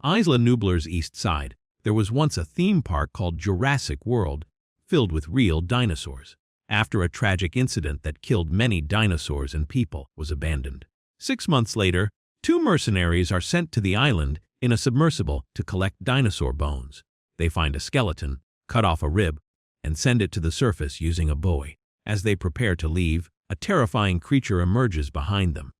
Isla Nublar's east side, there was once a theme park called Jurassic World, filled with real dinosaurs. After a tragic incident that killed many dinosaurs and people was abandoned. 6 months later, 2 mercenaries are sent to the island in a submersible to collect dinosaur bones. They find a skeleton, cut off a rib, and send it to the surface using a buoy. As they prepare to leave, a terrifying creature emerges behind them.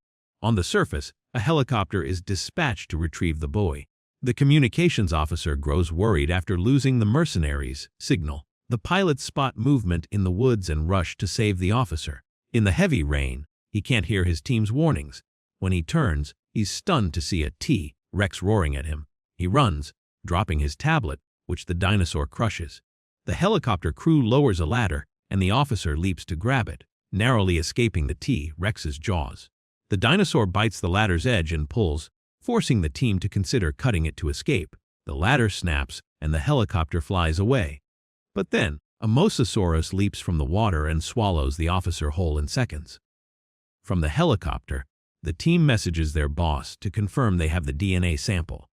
On the surface, a helicopter is dispatched to retrieve the buoy. The communications officer grows worried after losing the mercenaries' signal. The pilots spot movement in the woods and rush to save the officer. In the heavy rain, he can't hear his team's warnings. When he turns, he's stunned to see a T-Rex roaring at him. He runs, dropping his tablet, which the dinosaur crushes. The helicopter crew lowers a ladder, and the officer leaps to grab it, narrowly escaping the T-Rex's jaws. The dinosaur bites the ladder's edge and pulls, forcing the team to consider cutting it to escape. The ladder snaps, and the helicopter flies away. But then, a Mosasaurus leaps from the water and swallows the officer whole in seconds. From the helicopter, the team messages their boss to confirm they have the DNA sample.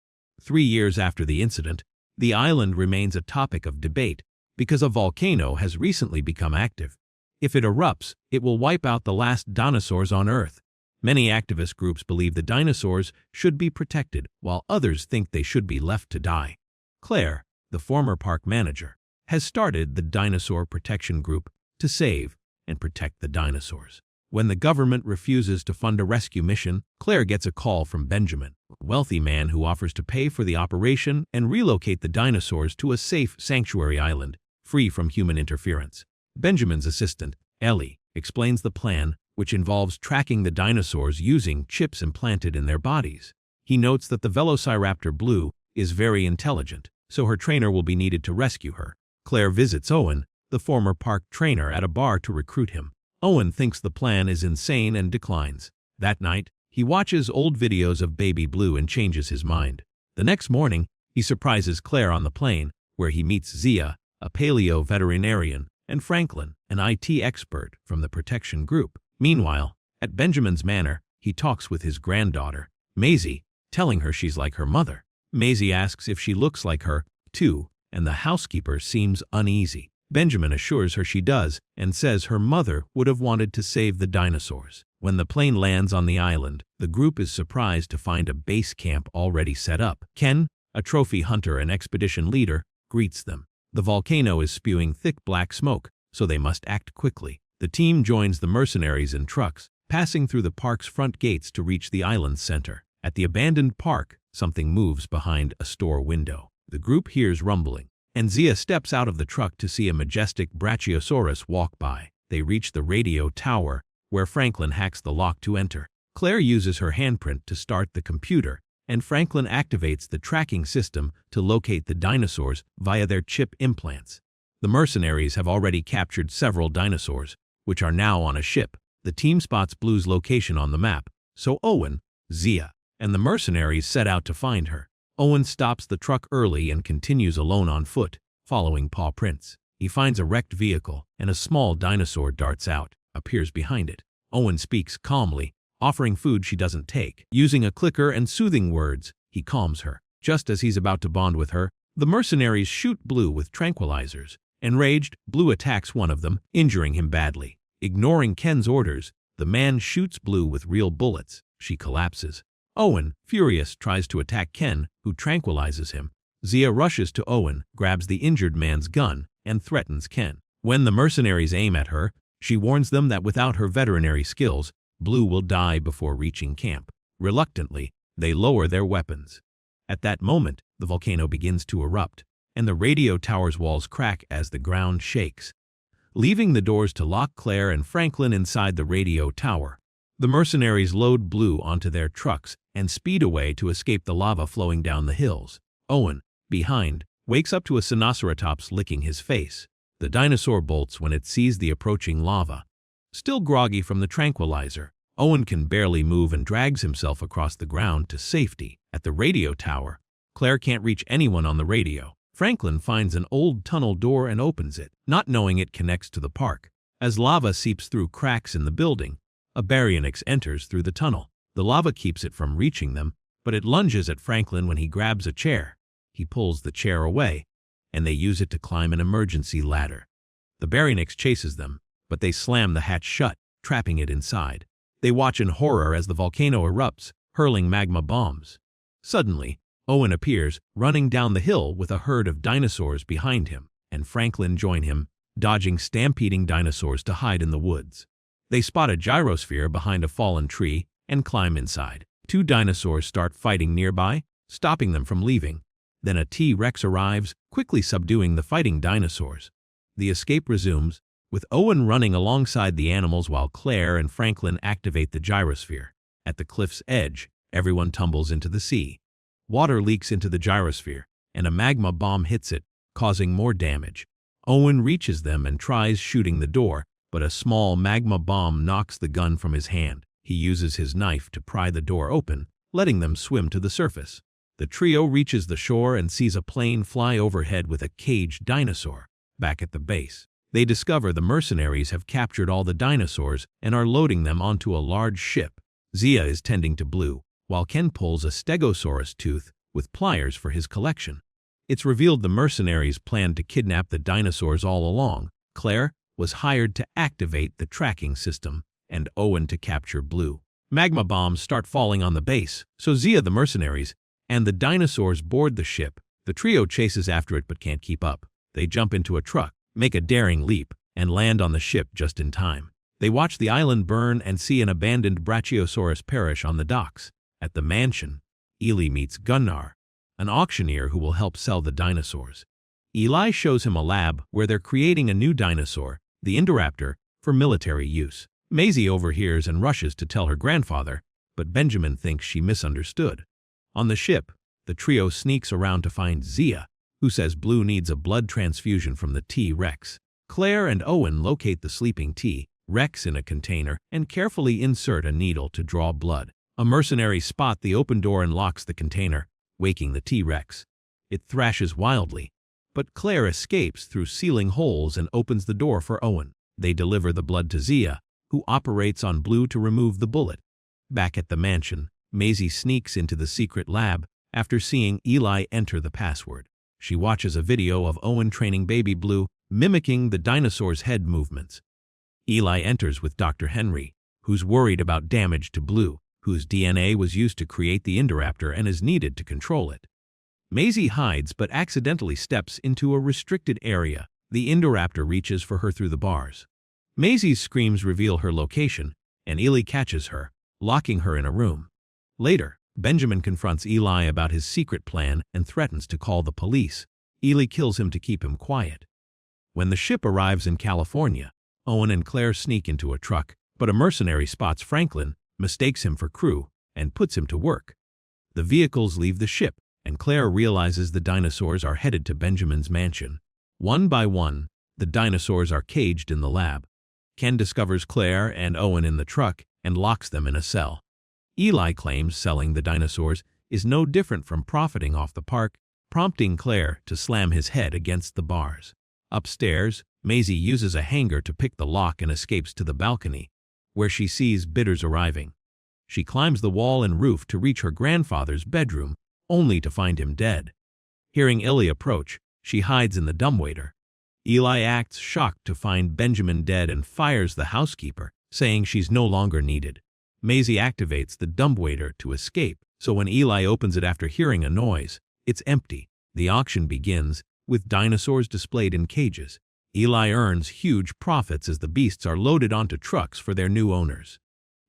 3 years after the incident, the island remains a topic of debate because a volcano has recently become active. If it erupts, it will wipe out the last dinosaurs on Earth. Many activist groups believe the dinosaurs should be protected, while others think they should be left to die. Claire, the former park manager, has started the Dinosaur Protection Group to save and protect the dinosaurs. When the government refuses to fund a rescue mission, Claire gets a call from Benjamin, a wealthy man who offers to pay for the operation and relocate the dinosaurs to a safe sanctuary island, free from human interference. Benjamin's assistant, Ellie, explains the plan, which involves tracking the dinosaurs using chips implanted in their bodies. He notes that the Velociraptor Blue is very intelligent, so her trainer will be needed to rescue her. Claire visits Owen, the former park trainer, at a bar to recruit him. Owen thinks the plan is insane and declines. That night, he watches old videos of Baby Blue and changes his mind. The next morning, he surprises Claire on the plane, where he meets Zia, a paleo-veterinarian, and Franklin, an IT expert from the protection group. Meanwhile, at Benjamin's manor, he talks with his granddaughter, Maisie, telling her she's like her mother. Maisie asks if she looks like her, too, and the housekeeper seems uneasy. Benjamin assures her she does and says her mother would have wanted to save the dinosaurs. When the plane lands on the island, the group is surprised to find a base camp already set up. Ken, a trophy hunter and expedition leader, greets them. The volcano is spewing thick black smoke, so they must act quickly. The team joins the mercenaries in trucks, passing through the park's front gates to reach the island's center. At the abandoned park, something moves behind a store window. The group hears rumbling, and Zia steps out of the truck to see a majestic Brachiosaurus walk by. They reach the radio tower, where Franklin hacks the lock to enter. Claire uses her handprint to start the computer, and Franklin activates the tracking system to locate the dinosaurs via their chip implants. The mercenaries have already captured several dinosaurs, which are now on a ship. The team spots Blue's location on the map, so Owen, Zia, and the mercenaries set out to find her. Owen stops the truck early and continues alone on foot, following paw prints. He finds a wrecked vehicle, and a small dinosaur darts out, appears behind it. Owen speaks calmly, offering food she doesn't take. Using a clicker and soothing words, he calms her. Just as he's about to bond with her, the mercenaries shoot Blue with tranquilizers. Enraged, Blue attacks one of them, injuring him badly. Ignoring Ken's orders, the man shoots Blue with real bullets. She collapses. Owen, furious, tries to attack Ken, who tranquilizes him. Zia rushes to Owen, grabs the injured man's gun, and threatens Ken. When the mercenaries aim at her, she warns them that without her veterinary skills, Blue will die before reaching camp. Reluctantly, they lower their weapons. At that moment, the volcano begins to erupt, and the radio tower's walls crack as the ground shakes, leaving the doors to lock Claire and Franklin inside the radio tower. The mercenaries load Blue onto their trucks and speed away to escape the lava flowing down the hills. Owen, behind, wakes up to a Sinoceratops licking his face. The dinosaur bolts when it sees the approaching lava. Still groggy from the tranquilizer, Owen can barely move and drags himself across the ground to safety. At the radio tower, Claire can't reach anyone on the radio. Franklin finds an old tunnel door and opens it, not knowing it connects to the park. As lava seeps through cracks in the building, a baryonyx enters through the tunnel. The lava keeps it from reaching them, but it lunges at Franklin when he grabs a chair. He pulls the chair away, and they use it to climb an emergency ladder. The Baryonyx chases them, but they slam the hatch shut, trapping it inside. They watch in horror as the volcano erupts, hurling magma bombs. Suddenly, Owen appears, running down the hill with a herd of dinosaurs behind him, and Franklin joins him, dodging stampeding dinosaurs to hide in the woods. They spot a gyrosphere behind a fallen tree and climb inside. 2 dinosaurs start fighting nearby, stopping them from leaving. Then a T-Rex arrives, quickly subduing the fighting dinosaurs. The escape resumes, with Owen running alongside the animals while Claire and Franklin activate the gyrosphere. At the cliff's edge, everyone tumbles into the sea. Water leaks into the gyrosphere, and a magma bomb hits it, causing more damage. Owen reaches them and tries shooting the door, but a small magma bomb knocks the gun from his hand. He uses his knife to pry the door open, letting them swim to the surface. The trio reaches the shore and sees a plane fly overhead with a caged dinosaur. Back at the base, they discover the mercenaries have captured all the dinosaurs and are loading them onto a large ship. Zia is tending to Blue, while Ken pulls a Stegosaurus tooth with pliers for his collection. It's revealed the mercenaries planned to kidnap the dinosaurs all along. Claire was hired to activate the tracking system, and Owen to capture Blue. Magma bombs start falling on the base, so Zia, the mercenaries, and the dinosaurs board the ship. The trio chases after it but can't keep up. They jump into a truck, make a daring leap, and land on the ship just in time. They watch the island burn and see an abandoned Brachiosaurus perish on the docks. At the mansion, Eli meets Gunnar, an auctioneer who will help sell the dinosaurs. Eli shows him a lab where they're creating a new dinosaur, the Indoraptor, for military use. Maisie overhears and rushes to tell her grandfather, but Benjamin thinks she misunderstood. On the ship, the trio sneaks around to find Zia, who says Blue needs a blood transfusion from the T-Rex. Claire and Owen locate the sleeping T-Rex in a container and carefully insert a needle to draw blood. A mercenary spots the open door and locks the container, waking the T-Rex. It thrashes wildly, but Claire escapes through ceiling holes and opens the door for Owen. They deliver the blood to Zia, who operates on Blue to remove the bullet. Back at the mansion, Maisie sneaks into the secret lab after seeing Eli enter the password. She watches a video of Owen training baby Blue, mimicking the dinosaur's head movements. Eli enters with Dr. Henry, who's worried about damage to Blue, whose DNA was used to create the Indoraptor and is needed to control it. Maisie hides but accidentally steps into a restricted area. The Indoraptor reaches for her through the bars. Maisie's screams reveal her location, and Eli catches her, locking her in a room. Later, Benjamin confronts Eli about his secret plan and threatens to call the police. Eli kills him to keep him quiet. When the ship arrives in California, Owen and Claire sneak into a truck, but a mercenary spots Franklin, mistakes him for crew, and puts him to work. The vehicles leave the ship, and Claire realizes the dinosaurs are headed to Benjamin's mansion. One by one, the dinosaurs are caged in the lab. Ken discovers Claire and Owen in the truck and locks them in a cell. Eli claims selling the dinosaurs is no different from profiting off the park, prompting Claire to slam his head against the bars. Upstairs, Maisie uses a hanger to pick the lock and escapes to the balcony, where she sees bidders arriving. She climbs the wall and roof to reach her grandfather's bedroom, only to find him dead. Hearing Eli approach, she hides in the dumbwaiter. Eli acts shocked to find Benjamin dead and fires the housekeeper, saying she's no longer needed. Maisie activates the dumbwaiter to escape, so when Eli opens it after hearing a noise, it's empty. The auction begins, with dinosaurs displayed in cages. Eli earns huge profits as the beasts are loaded onto trucks for their new owners.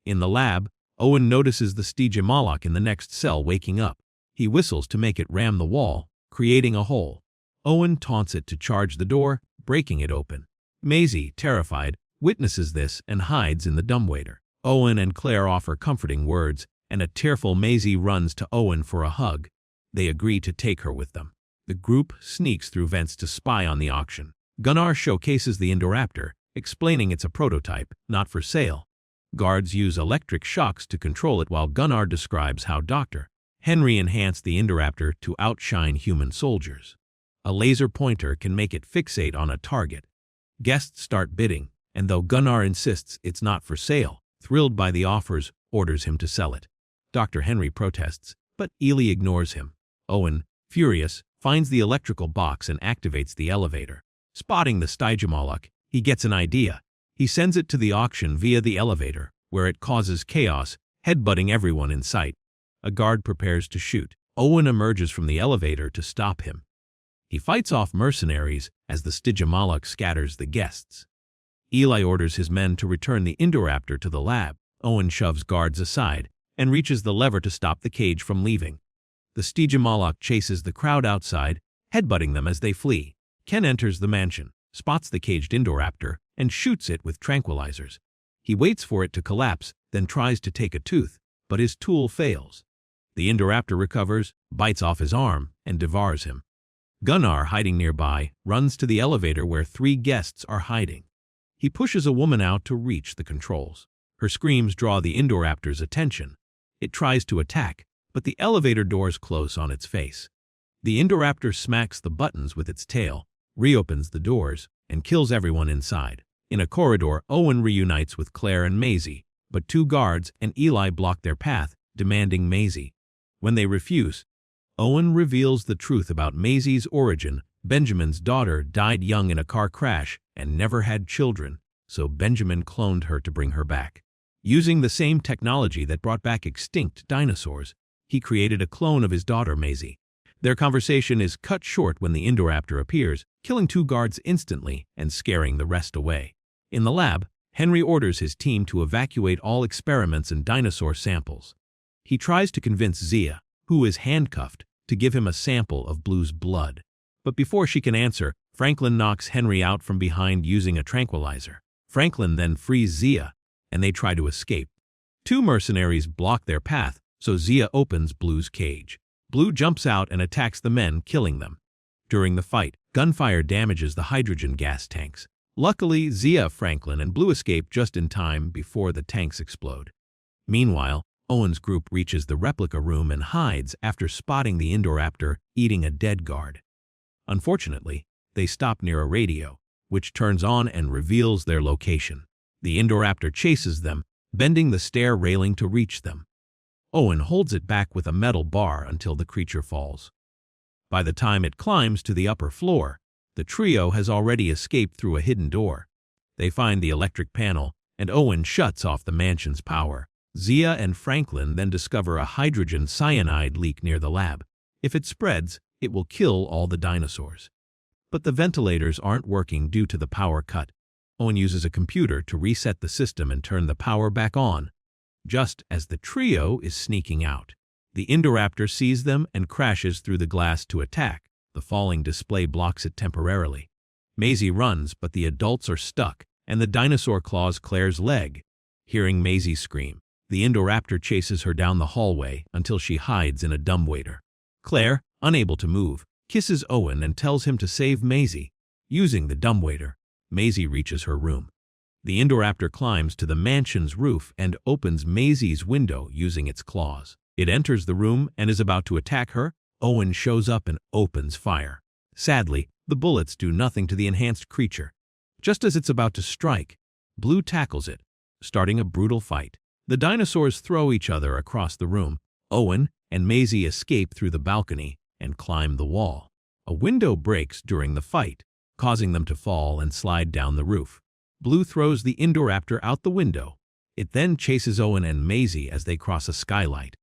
In the lab, Owen notices the Stygimoloch in the next cell waking up. He whistles to make it ram the wall, creating a hole. Owen taunts it to charge the door, breaking it open. Maisie, terrified, witnesses this and hides in the dumbwaiter. Owen and Claire offer comforting words, and a tearful Maisie runs to Owen for a hug. They agree to take her with them. The group sneaks through vents to spy on the auction. Gunnar showcases the Indoraptor, explaining it's a prototype, not for sale. Guards use electric shocks to control it while Gunnar describes how Dr. Henry enhanced the Indoraptor to outshine human soldiers. A laser pointer can make it fixate on a target. Guests start bidding, and though Gunnar insists it's not for sale, thrilled by the offers, orders him to sell it. Dr. Henry protests, But Ely ignores him. Owen, furious, finds the electrical box and activates the elevator. Spotting the Stygimoloch, he gets an idea. He sends it to the auction via the elevator, where it causes chaos, headbutting everyone in sight. A guard prepares to shoot. Owen emerges from the elevator to stop him. He fights off mercenaries as the Stygimoloch scatters the guests. Ely orders his men to return the Indoraptor to the lab. Owen shoves guards aside and reaches the lever to stop the cage from leaving. The Stygimoloch chases the crowd outside, headbutting them as they flee. Ken enters the mansion, spots the caged Indoraptor, and shoots it with tranquilizers. He waits for it to collapse, then tries to take a tooth, but his tool fails. The Indoraptor recovers, bites off his arm, and devours him. Gunnar, hiding nearby, runs to the elevator where 3 guests are hiding. He pushes a woman out to reach the controls. Her screams draw the Indoraptor's attention. It tries to attack, but the elevator doors close on its face. The Indoraptor smacks the buttons with its tail, reopens the doors, and kills everyone inside. In a corridor, Owen reunites with Claire and Maisie, but 2 guards and Ely block their path, demanding Maisie. When they refuse, Owen reveals the truth about Maisie's origin. Benjamin's daughter died young in a car crash and never had children, so Benjamin cloned her to bring her back. Using the same technology that brought back extinct dinosaurs, he created a clone of his daughter Maisie. Their conversation is cut short when the Indoraptor appears, killing 2 guards instantly and scaring the rest away. In the lab, Henry orders his team to evacuate all experiments and dinosaur samples. He tries to convince Zia, who is handcuffed, to give him a sample of Blue's blood. But before she can answer, Franklin knocks Henry out from behind using a tranquilizer. Franklin then frees Zia, and they try to escape. 2 mercenaries block their path, so Zia opens Blue's cage. Blue jumps out and attacks the men, killing them. During the fight, gunfire damages the hydrogen gas tanks. Luckily, Zia, Franklin, and Blue escape just in time before the tanks explode. Meanwhile, Owen's group reaches the replica room and hides after spotting the Indoraptor eating a dead guard. Unfortunately, they stop near a radio, which turns on and reveals their location. The Indoraptor chases them, bending the stair railing to reach them. Owen holds it back with a metal bar until the creature falls. By the time it climbs to the upper floor, the trio has already escaped through a hidden door. They find the electric panel, and Owen shuts off the mansion's power. Zia and Franklin then discover a hydrogen cyanide leak near the lab. If it spreads, it will kill all the dinosaurs. But the ventilators aren't working due to the power cut. Owen uses a computer to reset the system and turn the power back on. Just as the trio is sneaking out, the Indoraptor sees them and crashes through the glass to attack. The falling display blocks it temporarily. Maisie runs, but the adults are stuck, and the dinosaur claws Claire's leg. Hearing Maisie scream, the Indoraptor chases her down the hallway until she hides in a dumbwaiter. Claire, unable to move, kisses Owen and tells him to save Maisie. Using the dumbwaiter, Maisie reaches her room. The Indoraptor climbs to the mansion's roof and opens Maisie's window using its claws. It enters the room and is about to attack her. Owen shows up and opens fire. Sadly, the bullets do nothing to the enhanced creature. Just as it's about to strike, Blue tackles it, starting a brutal fight. The dinosaurs throw each other across the room. Owen and Maisie escape through the balcony and climb the wall. A window breaks during the fight, causing them to fall and slide down the roof. Blue throws the Indoraptor out the window. It then chases Owen and Maisie as they cross a skylight.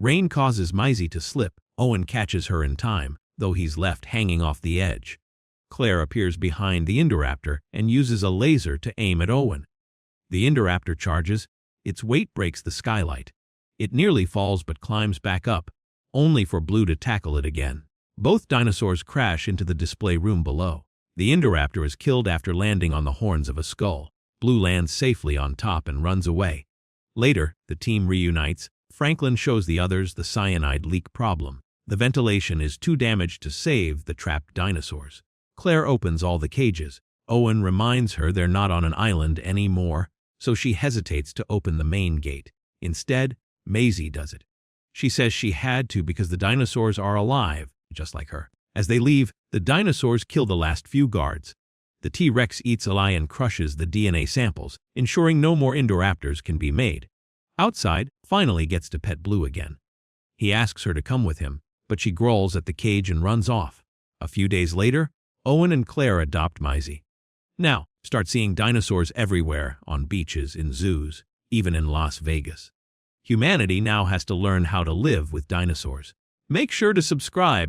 Rain causes Maisie to slip. Owen catches her in time, though he's left hanging off the edge. Claire appears behind the Indoraptor and uses a laser to aim at Owen. The Indoraptor charges. Its weight breaks the skylight. It nearly falls but climbs back up, only for Blue to tackle it again. Both dinosaurs crash into the display room below. The Indoraptor is killed after landing on the horns of a skull. Blue lands safely on top and runs away. Later, the team reunites. Franklin shows the others the cyanide leak problem. The ventilation is too damaged to save the trapped dinosaurs. Claire opens all the cages. Owen reminds her they're not on an island anymore, so she hesitates to open the main gate. Instead, Maisie does it. She says she had to because the dinosaurs are alive, just like her. As they leave, the dinosaurs kill the last few guards. The T-Rex eats Ely and crushes the DNA samples, ensuring no more Indoraptors can be made. Outside, finally gets to pet Blue again. He asks her to come with him, but she growls at the cage and runs off. A few days later, Owen and Claire adopt Maisie. Now, start seeing dinosaurs everywhere, on beaches, in zoos, even in Las Vegas. Humanity now has to learn how to live with dinosaurs. Make sure to subscribe